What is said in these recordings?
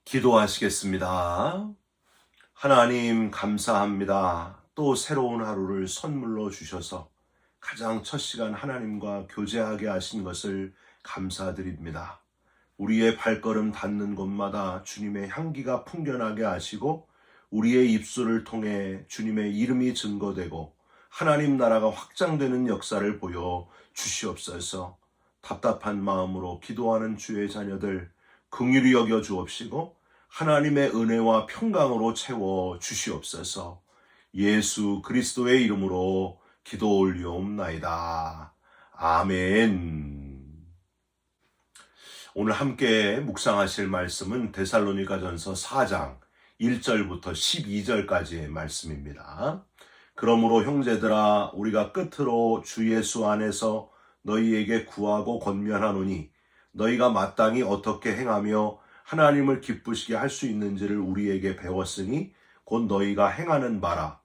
기도하시겠습니다. 하나님 감사합니다. 또 새로운 하루를 선물로 주셔서 가장 첫 시간 하나님과 교제하게 하신 것을 감사드립니다. 우리의 발걸음 닿는 곳마다 주님의 향기가 풍겨나게 하시고 우리의 입술을 통해 주님의 이름이 증거되고 하나님 나라가 확장되는 역사를 보여 주시옵소서. 답답한 마음으로 기도하는 주의 자녀들 긍휼히 여겨 주옵시고 하나님의 은혜와 평강으로 채워 주시옵소서. 예수 그리스도의 이름으로 기도 올리옵나이다. 아멘. 오늘 함께 묵상하실 말씀은 데살로니가전서 4장 1절부터 12절까지의 말씀입니다. 그러므로 형제들아 우리가 끝으로 주 예수 안에서 너희에게 구하고 권면하노니 너희가 마땅히 어떻게 행하며 하나님을 기쁘시게 할 수 있는지를 우리에게 배웠으니 곧 너희가 행하는 바라.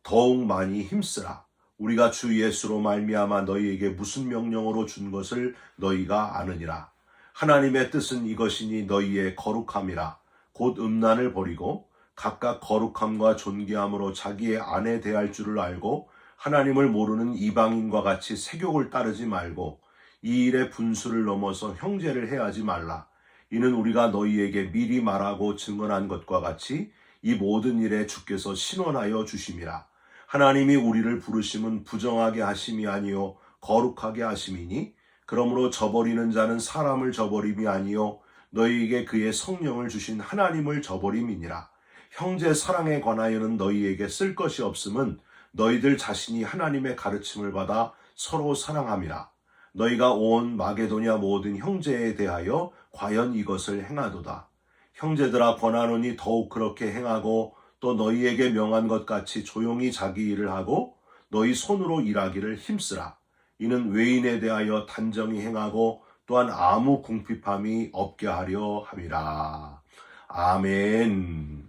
더욱 많이 힘쓰라. 우리가 주 예수로 말미암아 너희에게 무슨 명령으로 준 것을 너희가 아느니라. 하나님의 뜻은 이것이니 너희의 거룩함이라. 곧 음란을 버리고 각각 거룩함과 존귀함으로 자기의 아내 대할 줄을 알고 하나님을 모르는 이방인과 같이 세욕을 따르지 말고 이 일의 분수를 넘어서 형제를 해하지 말라. 이는 우리가 너희에게 미리 말하고 증언한 것과 같이 이 모든 일에 주께서 신원하여 주심이라. 하나님이 우리를 부르심은 부정하게 하심이 아니요 거룩하게 하심이니 그러므로 저버리는 자는 사람을 저버림이 아니요 너희에게 그의 성령을 주신 하나님을 저버림이니라. 형제 사랑에 관하여는 너희에게 쓸 것이 없음은 너희들 자신이 하나님의 가르침을 받아 서로 사랑함이라. 너희가 온 마게도냐 모든 형제에 대하여 과연 이것을 행하도다. 형제들아 권하노니 더욱 그렇게 행하고 또 너희에게 명한 것 같이 조용히 자기 일을 하고 너희 손으로 일하기를 힘쓰라. 이는 외인에 대하여 단정히 행하고 또한 아무 궁핍함이 없게 하려 함이라. 아멘.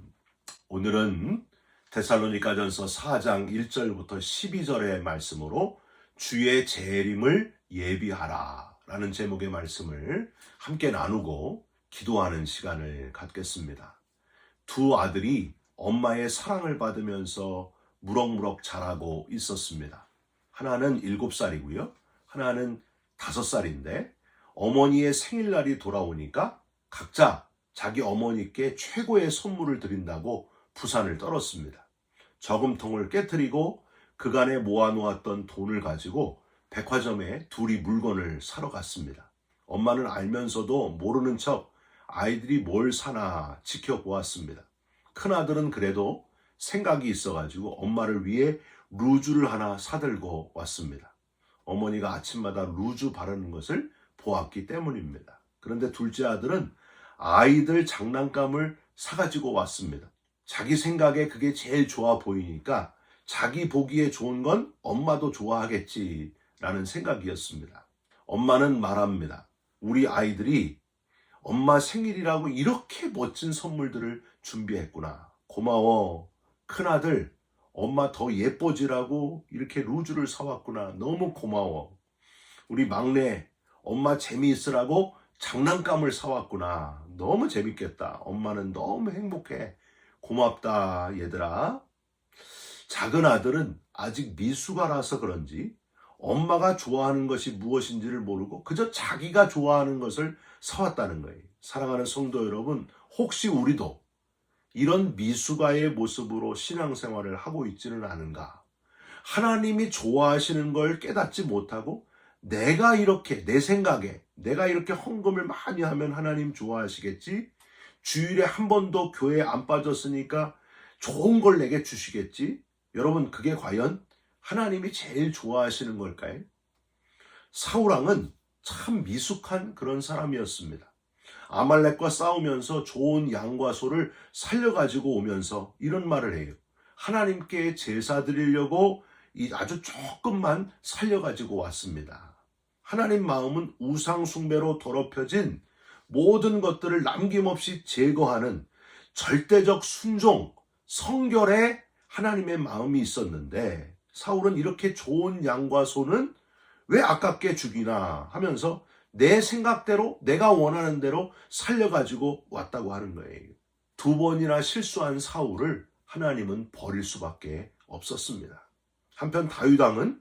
오늘은 데살로니가전서 4장 1절부터 12절의 말씀으로 주의 재림을 예비하라 라는 제목의 말씀을 함께 나누고 기도하는 시간을 갖겠습니다. 두 아들이 엄마의 사랑을 받으면서 무럭무럭 자라고 있었습니다. 하나는 7살이고요. 하나는 5살인데 어머니의 생일날이 돌아오니까 각자 자기 어머니께 최고의 선물을 드린다고 부산을 떨었습니다. 저금통을 깨트리고 그간에 모아놓았던 돈을 가지고 백화점에 둘이 물건을 사러 갔습니다. 엄마는 알면서도 모르는 척 아이들이 뭘 사나 지켜보았습니다. 큰아들은 그래도 생각이 있어가지고 엄마를 위해 루즈를 하나 사들고 왔습니다. 어머니가 아침마다 루즈 바르는 것을 보았기 때문입니다. 그런데 둘째 아들은 아이들 장난감을 사가지고 왔습니다. 자기 생각에 그게 제일 좋아 보이니까 자기 보기에 좋은 건 엄마도 좋아하겠지 라는 생각이었습니다. 엄마는 말합니다. 우리 아이들이 엄마 생일이라고 이렇게 멋진 선물들을 준비했구나. 고마워. 큰아들, 엄마 더 예뻐지라고 이렇게 루즈를 사왔구나. 너무 고마워. 우리 막내, 엄마 재미있으라고 장난감을 사왔구나. 너무 재밌겠다. 엄마는 너무 행복해. 고맙다, 얘들아. 작은 아들은 아직 미숙아라서 그런지 엄마가 좋아하는 것이 무엇인지를 모르고 그저 자기가 좋아하는 것을 사왔다는 거예요. 사랑하는 성도 여러분, 혹시 우리도 이런 미숙아의 모습으로 신앙생활을 하고 있지는 않은가? 하나님이 좋아하시는 걸 깨닫지 못하고 내가 이렇게 내 생각에 내가 이렇게 헌금을 많이 하면 하나님 좋아하시겠지? 주일에 한 번도 교회에 안 빠졌으니까 좋은 걸 내게 주시겠지? 여러분, 그게 과연 하나님이 제일 좋아하시는 걸까요? 사울왕은 참 미숙한 그런 사람이었습니다. 아말렉과 싸우면서 좋은 양과 소를 살려가지고 오면서 이런 말을 해요. 하나님께 제사 드리려고 아주 조금만 살려가지고 왔습니다. 하나님 마음은 우상 숭배로 더럽혀진 모든 것들을 남김없이 제거하는 절대적 순종, 성결에 하나님의 마음이 있었는데 사울은 이렇게 좋은 양과 소는 왜 아깝게 죽이나 하면서 내 생각대로 내가 원하는 대로 살려가지고 왔다고 하는 거예요. 2번이나 실수한 사울을 하나님은 버릴 수밖에 없었습니다. 한편 다윗 왕은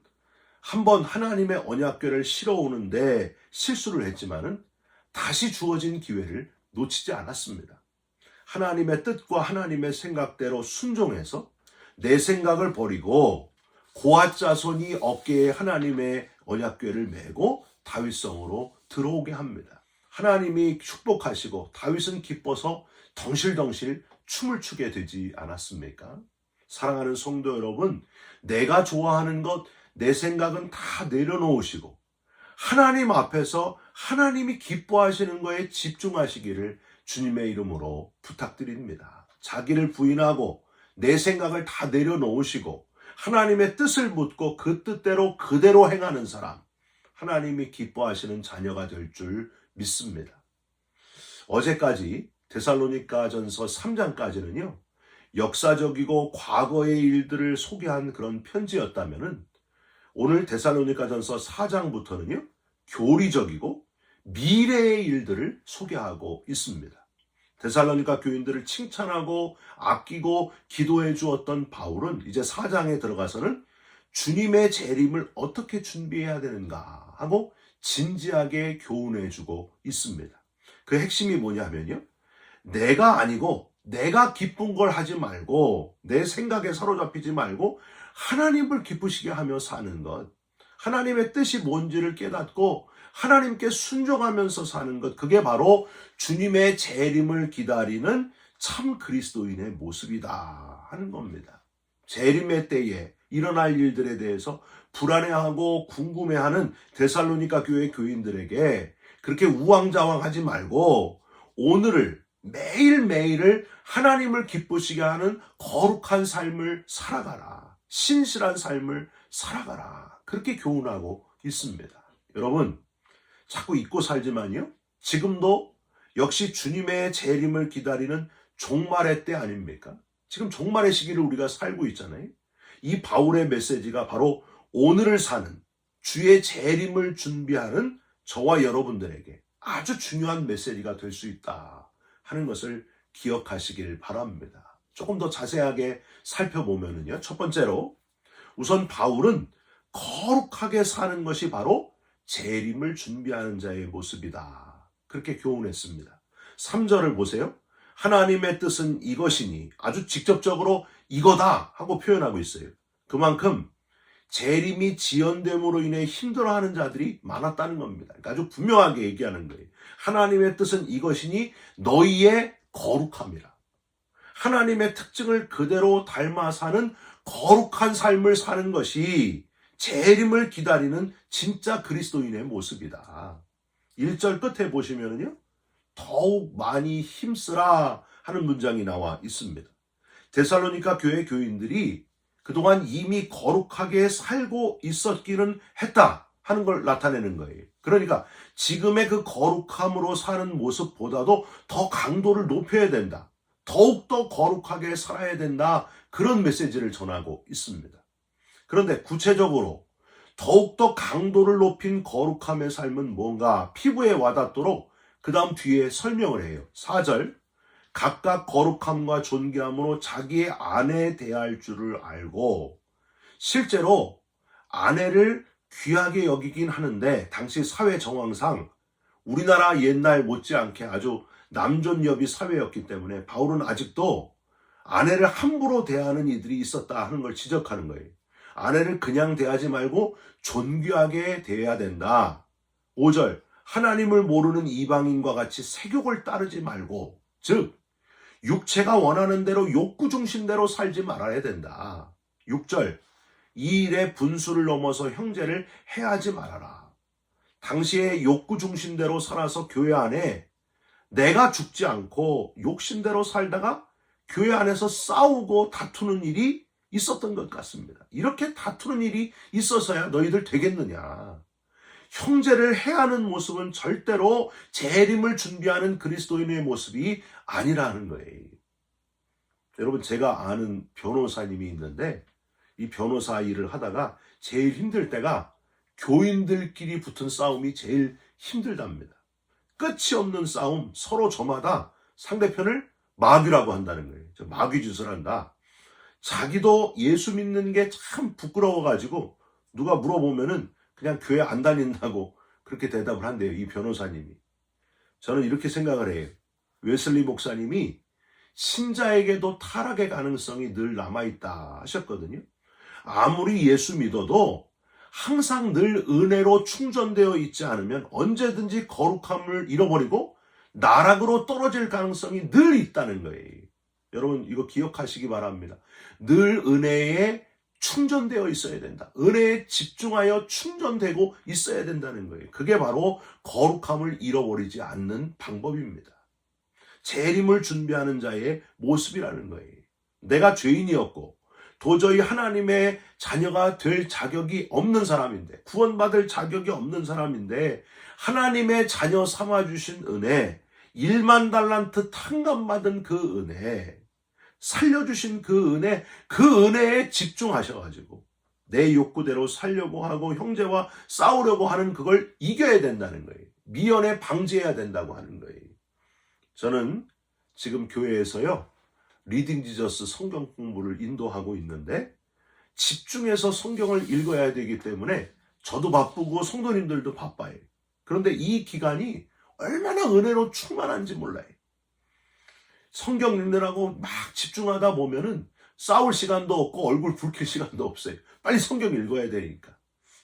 한 번 하나님의 언약궤를 실어오는데 실수를 했지만은 다시 주어진 기회를 놓치지 않았습니다. 하나님의 뜻과 하나님의 생각대로 순종해서 내 생각을 버리고 고앗 자손이 어깨에 하나님의 언약궤를 메고 다윗성으로 들어오게 합니다. 하나님이 축복하시고 다윗은 기뻐서 덩실덩실 춤을 추게 되지 않았습니까? 사랑하는 성도 여러분, 내가 좋아하는 것, 내 생각은 다 내려놓으시고 하나님 앞에서 하나님이 기뻐하시는 거에 집중하시기를 주님의 이름으로 부탁드립니다. 자기를 부인하고 내 생각을 다 내려놓으시고 하나님의 뜻을 묻고 그 뜻대로 그대로 행하는 사람, 하나님이 기뻐하시는 자녀가 될 줄 믿습니다. 어제까지 데살로니가전서 3장까지는요. 역사적이고 과거의 일들을 소개한 그런 편지였다면은 오늘 데살로니가전서 4장부터는요. 교리적이고 미래의 일들을 소개하고 있습니다. 데살로니가 교인들을 칭찬하고 아끼고 기도해 주었던 바울은 이제 4장에 들어가서는 주님의 재림을 어떻게 준비해야 되는가 하고 진지하게 교훈해 주고 있습니다. 그 핵심이 뭐냐면요. 내가 아니고 내가 기쁜 걸 하지 말고 내 생각에 사로잡히지 말고 하나님을 기쁘시게 하며 사는 것, 하나님의 뜻이 뭔지를 깨닫고 하나님께 순종하면서 사는 것, 그게 바로 주님의 재림을 기다리는 참 그리스도인의 모습이다 하는 겁니다. 재림의 때에 일어날 일들에 대해서 불안해하고 궁금해하는 데살로니가 교회 교인들에게 그렇게 우왕좌왕하지 말고 오늘을 매일매일을 하나님을 기쁘시게 하는 거룩한 삶을 살아가라. 신실한 삶을 살아가라. 그렇게 교훈하고 있습니다. 여러분, 자꾸 잊고 살지만요. 지금도 역시 주님의 재림을 기다리는 종말의 때 아닙니까? 지금 종말의 시기를 우리가 살고 있잖아요. 이 바울의 메시지가 바로 오늘을 사는 주의 재림을 준비하는 저와 여러분들에게 아주 중요한 메시지가 될 수 있다 하는 것을 기억하시길 바랍니다. 조금 더 자세하게 살펴보면요. 첫 번째로 우선 바울은 거룩하게 사는 것이 바로 재림을 준비하는 자의 모습이다. 그렇게 교훈했습니다. 3절을 보세요. 하나님의 뜻은 이것이니 아주 직접적으로 이거다 하고 표현하고 있어요. 그만큼 재림이 지연됨으로 인해 힘들어하는 자들이 많았다는 겁니다. 그러니까 아주 분명하게 얘기하는 거예요. 하나님의 뜻은 이것이니 너희의 거룩함이라. 하나님의 특징을 그대로 닮아 사는 거룩한 삶을 사는 것이 재림을 기다리는 진짜 그리스도인의 모습이다. 1절 끝에 보시면요. 더욱 많이 힘쓰라 하는 문장이 나와 있습니다. 데살로니가 교회 교인들이 그동안 이미 거룩하게 살고 있었기는 했다 하는 걸 나타내는 거예요. 그러니까 지금의 그 거룩함으로 사는 모습보다도 더 강도를 높여야 된다. 더욱더 거룩하게 살아야 된다. 그런 메시지를 전하고 있습니다. 그런데 구체적으로 더욱더 강도를 높인 거룩함의 삶은 뭔가 피부에 와닿도록 그 다음 뒤에 설명을 해요. 4절 각각 거룩함과 존귀함으로 자기의 아내에 대할 줄을 알고 실제로 아내를 귀하게 여기긴 하는데 당시 사회 정황상 우리나라 옛날 못지않게 아주 남존여비 사회였기 때문에 바울은 아직도 아내를 함부로 대하는 이들이 있었다 하는 걸 지적하는 거예요. 아내를 그냥 대하지 말고 존귀하게 대해야 된다. 5절 하나님을 모르는 이방인과 같이 세욕을 따르지 말고 즉 육체가 원하는 대로 욕구 중심대로 살지 말아야 된다. 6절 이 일의 분수를 넘어서 형제를 해하지 말아라. 당시에 욕구 중심대로 살아서 교회 안에 내가 죽지 않고 욕심대로 살다가 교회 안에서 싸우고 다투는 일이 있었던 것 같습니다. 이렇게 다투는 일이 있어서야 너희들 되겠느냐. 형제를 해하는 모습은 절대로 재림을 준비하는 그리스도인의 모습이 아니라는 거예요. 여러분, 제가 아는 변호사님이 있는데 이 변호사 일을 하다가 제일 힘들 때가 교인들끼리 붙은 싸움이 제일 힘들답니다. 끝이 없는 싸움, 서로 저마다 상대편을 마귀라고 한다는 거예요. 마귀 짓을 한다. 자기도 예수 믿는 게 참 부끄러워가지고 누가 물어보면은 그냥 교회 안 다닌다고 그렇게 대답을 한대요. 이 변호사님이. 저는 이렇게 생각을 해요. 웨슬리 목사님이 신자에게도 타락의 가능성이 늘 남아있다 하셨거든요. 아무리 예수 믿어도 항상 늘 은혜로 충전되어 있지 않으면 언제든지 거룩함을 잃어버리고 나락으로 떨어질 가능성이 늘 있다는 거예요. 여러분 이거 기억하시기 바랍니다. 늘 은혜에 충전되어 있어야 된다. 은혜에 집중하여 충전되고 있어야 된다는 거예요. 그게 바로 거룩함을 잃어버리지 않는 방법입니다. 재림을 준비하는 자의 모습이라는 거예요. 내가 죄인이었고 도저히 하나님의 자녀가 될 자격이 없는 사람인데, 구원받을 자격이 없는 사람인데 하나님의 자녀 삼아주신 은혜, 1만 달란트 탕감받은 그 은혜, 살려주신 그 은혜에 집중하셔가지고 내 욕구대로 살려고 하고 형제와 싸우려고 하는 그걸 이겨야 된다는 거예요. 미연에 방지해야 된다고 하는 거예요. 저는 지금 교회에서요, 리딩 지저스 성경 공부를 인도하고 있는데 집중해서 성경을 읽어야 되기 때문에 저도 바쁘고 성도님들도 바빠요. 그런데 이 기간이 얼마나 은혜로 충만한지 몰라요. 성경 읽느라고 막 집중하다 보면은 싸울 시간도 없고 얼굴 붉힐 시간도 없어요. 빨리 성경 읽어야 되니까.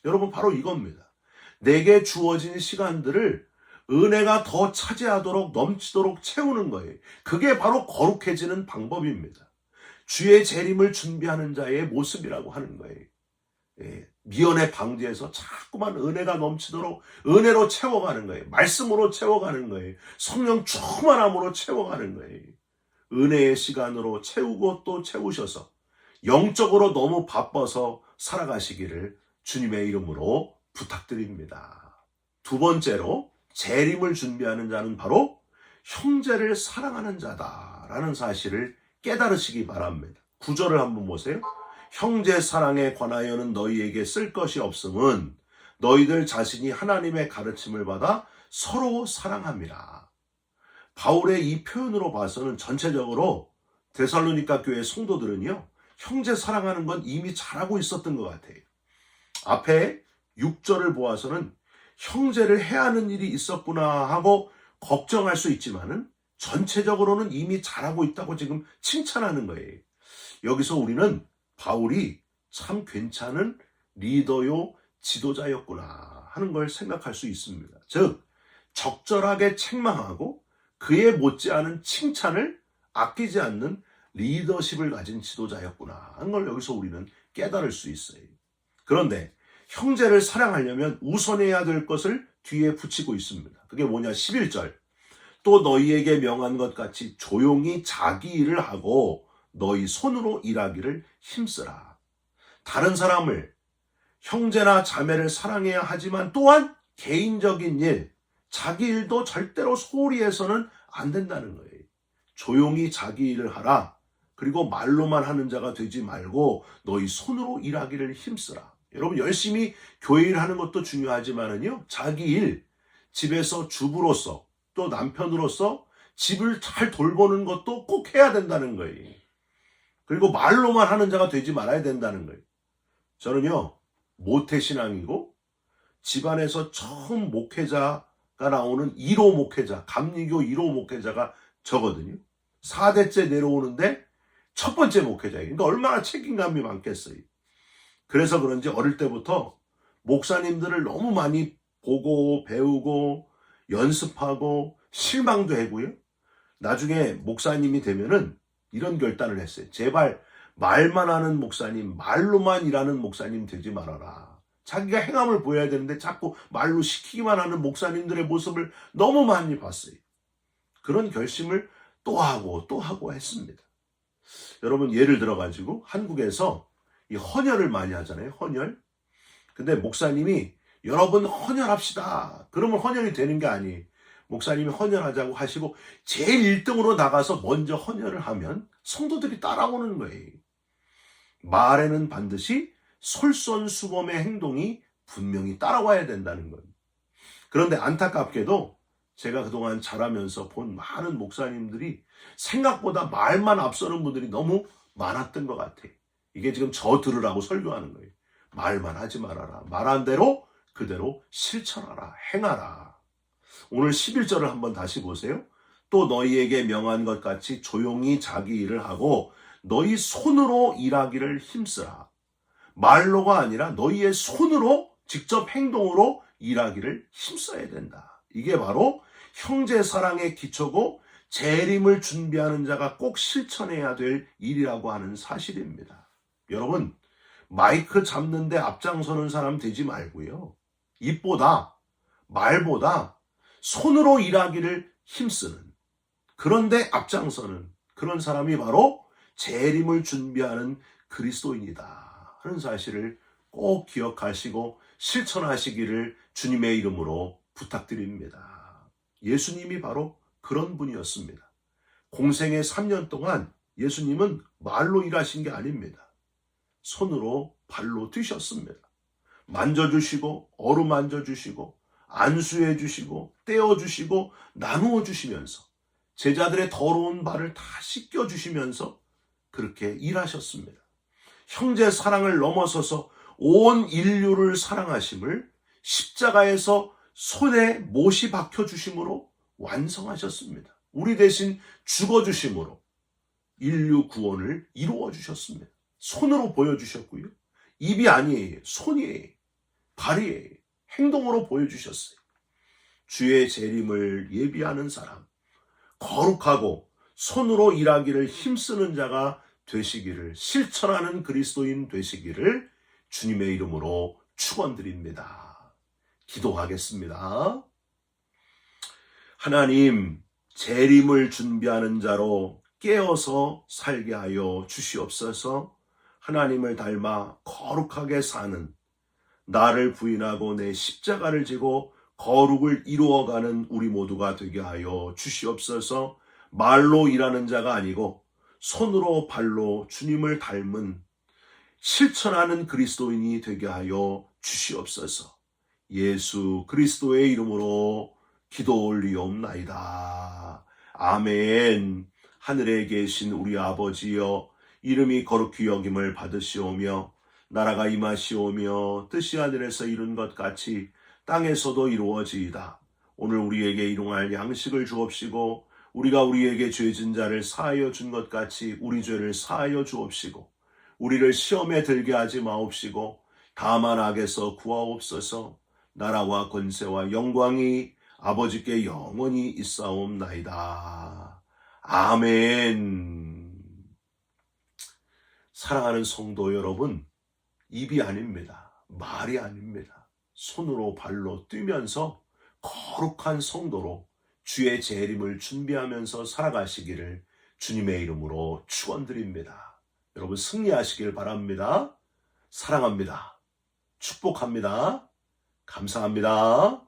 여러분 바로 이겁니다. 내게 주어진 시간들을 은혜가 더 차지하도록 넘치도록 채우는 거예요. 그게 바로 거룩해지는 방법입니다. 주의 재림을 준비하는 자의 모습이라고 하는 거예요. 미연에 방지해서 자꾸만 은혜가 넘치도록 은혜로 채워가는 거예요. 말씀으로 채워가는 거예요. 성령 충만함으로 채워가는 거예요. 은혜의 시간으로 채우고 또 채우셔서 영적으로 너무 바빠서 살아가시기를 주님의 이름으로 부탁드립니다. 두 번째로 재림을 준비하는 자는 바로 형제를 사랑하는 자다라는 사실을 깨달으시기 바랍니다. 9절을 한번 보세요. 형제 사랑에 관하여는 너희에게 쓸 것이 없음은 너희들 자신이 하나님의 가르침을 받아 서로 사랑함이라. 바울의 이 표현으로 봐서는 전체적으로 데살로니가 교회 성도들은요, 형제 사랑하는 건 이미 잘하고 있었던 것 같아요. 앞에 6절을 보아서는 형제를 해하는 일이 있었구나 하고 걱정할 수 있지만은 전체적으로는 이미 잘하고 있다고 지금 칭찬하는 거예요. 여기서 우리는 바울이 참 괜찮은 리더요 지도자였구나 하는 걸 생각할 수 있습니다. 즉 적절하게 책망하고 그에 못지않은 칭찬을 아끼지 않는 리더십을 가진 지도자였구나 하는 걸 여기서 우리는 깨달을 수 있어요. 그런데 형제를 사랑하려면 우선해야 될 것을 뒤에 붙이고 있습니다. 그게 뭐냐? 11절. 또 너희에게 명한 것 같이 조용히 자기 일을 하고 너희 손으로 일하기를 힘쓰라. 다른 사람을, 형제나 자매를 사랑해야 하지만 또한 개인적인 일, 자기 일도 절대로 소홀히 해서는 안 된다는 거예요. 조용히 자기 일을 하라. 그리고 말로만 하는 자가 되지 말고 너희 손으로 일하기를 힘쓰라. 여러분 열심히 교회 일하는 것도 중요하지만은요, 자기 일, 집에서 주부로서 또 남편으로서 집을 잘 돌보는 것도 꼭 해야 된다는 거예요. 그리고 말로만 하는 자가 되지 말아야 된다는 거예요. 저는요, 모태신앙이고 집안에서 처음 목회자가 나오는 1호 목회자, 감리교 1호 목회자가 저거든요. 4대째 내려오는데 첫 번째 목회자예요. 그러니까 얼마나 책임감이 많겠어요. 그래서 그런지 어릴 때부터 목사님들을 너무 많이 보고 배우고 연습하고 실망도 하고요. 나중에 목사님이 되면은 이런 결단을 했어요. 제발 말만 하는 목사님, 말로만 일하는 목사님 되지 말아라. 자기가 행함을 보여야 되는데 자꾸 말로 시키기만 하는 목사님들의 모습을 너무 많이 봤어요. 그런 결심을 또 하고 했습니다. 여러분 예를 들어가지고 한국에서 이 헌혈을 많이 하잖아요. 헌혈. 근데 목사님이 여러분 헌혈합시다. 그러면 헌혈이 되는 게 아니에요. 목사님이 헌혈하자고 하시고 제일 1등으로 나가서 먼저 헌혈을 하면 성도들이 따라오는 거예요. 말에는 반드시 솔선수범의 행동이 분명히 따라와야 된다는 거예요. 그런데 안타깝게도 제가 그동안 자라면서 본 많은 목사님들이 생각보다 말만 앞서는 분들이 너무 많았던 것 같아요. 이게 지금 저 들으라고 설교하는 거예요. 말만 하지 말아라. 말한 대로 그대로 실천하라. 행하라. 오늘 11절을 한번 다시 보세요. 또 너희에게 명한 것 같이 조용히 자기 일을 하고 너희 손으로 일하기를 힘쓰라. 말로가 아니라 너희의 손으로 직접 행동으로 일하기를 힘써야 된다. 이게 바로 형제 사랑의 기초고 재림을 준비하는 자가 꼭 실천해야 될 일이라고 하는 사실입니다. 여러분, 마이크 잡는데 앞장서는 사람 되지 말고요. 입보다 말보다 손으로 일하기를 힘쓰는, 그런데 앞장서는 그런 사람이 바로 재림을 준비하는 그리스도인이다 하는 사실을 꼭 기억하시고 실천하시기를 주님의 이름으로 부탁드립니다. 예수님이 바로 그런 분이었습니다. 공생의 3년 동안 예수님은 말로 일하신 게 아닙니다. 손으로 발로 뛰셨습니다. 만져주시고 어루만져 주시고 안수해 주시고 떼어 주시고 나누어 주시면서 제자들의 더러운 발을 다 씻겨 주시면서 그렇게 일하셨습니다. 형제 사랑을 넘어서서 온 인류를 사랑하심을 십자가에서 손에 못이 박혀 주심으로 완성하셨습니다. 우리 대신 죽어 주심으로 인류 구원을 이루어 주셨습니다. 손으로 보여주셨고요. 입이 아니에요. 손이에요. 발이에요. 행동으로 보여주셨어요. 주의 재림을 예비하는 사람, 거룩하고 손으로 일하기를 힘쓰는 자가 되시기를, 실천하는 그리스도인 되시기를 주님의 이름으로 축원드립니다. 기도하겠습니다. 하나님, 재림을 준비하는 자로 깨어서 살게 하여 주시옵소서. 하나님을 닮아 거룩하게 사는, 나를 부인하고 내 십자가를 지고 거룩을 이루어가는 우리 모두가 되게 하여 주시옵소서. 말로 일하는 자가 아니고 손으로 발로 주님을 닮은 실천하는 그리스도인이 되게 하여 주시옵소서. 예수 그리스도의 이름으로 기도 올리옵나이다. 아멘. 하늘에 계신 우리 아버지여, 이름이 거룩히 여김을 받으시오며 나라가 임하시오며 뜻이 하늘에서 이룬 것 같이 땅에서도 이루어지이다. 오늘 우리에게 일용할 양식을 주옵시고 우리가 우리에게 죄진 자를 사하여 준 것 같이 우리 죄를 사하여 주옵시고 우리를 시험에 들게 하지 마옵시고 다만 악에서 구하옵소서. 나라와 권세와 영광이 아버지께 영원히 있사옵나이다. 아멘. 사랑하는 성도 여러분, 입이 아닙니다. 말이 아닙니다. 손으로 발로 뛰면서 거룩한 성도로 주의 재림을 준비하면서 살아가시기를 주님의 이름으로 축원드립니다. 여러분 승리하시길 바랍니다. 사랑합니다. 축복합니다. 감사합니다.